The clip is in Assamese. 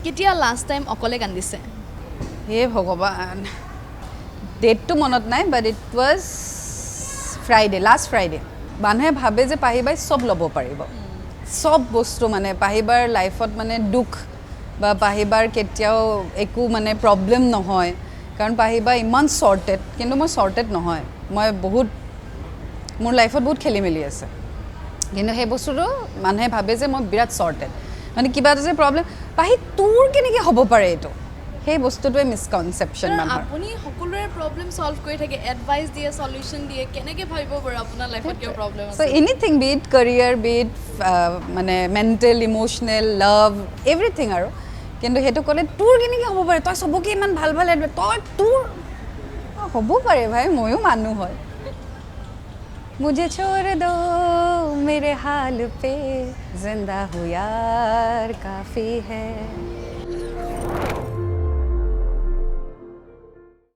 কেতিয়া লাষ্ট টাইম অকলে কান্দিছে হে ভগৱান ডেটটো মনত নাই but it was Friday last Friday মানুহে ভাবে যে পাহিবাই চব ল'ব পাৰিব চব বস্তু মানে পাহিবাৰ লাইফত মানে দুখ বা পাহিবাৰ কেতিয়াও একো মানে প্ৰব্লেম নহয় কাৰণ পাহিবা ইমান ছৰ্টেড কিন্তু মই ছৰ্টেড নহয় মই বহুত মোৰ লাইফত বহুত খেলি মেলি আছে কিন্তু সেই বস্তুটো মানুহে ভাবে যে মই বিৰাট ছৰ্টেড মানে কিবা এটা যে প্ৰব্লেম পাহি তোৰ কেনেকৈ হ'ব পাৰে এইটো সেই বস্তুটোৱে মিসকনচেপশ্যন মানুহৰ আপুনি সকলোৰে প্ৰব্লেম সলভ কৰি থাকে এডভাইচ দিয়ে সলিউশন দিয়ে কেনেকৈ ভাবিব পাৰে আপোনাৰ লাইফত কিয় প্ৰব্লেম আছে so anything be it career be it মানে মেণ্টেল ইম'চনেল লাভ এভৰিথিং আৰু কিন্তু সেইটো ক'লে তোৰ কেনেকৈ হ'ব পাৰে তই চবকে ইমান ভাল ভাল এডভাইচ তই তোৰ হ'ব পাৰে ভাই ময়ো মানুহ হয় मुझे छोड़ दो मेरे हाल पे जिंदा हो यार काफ़ी है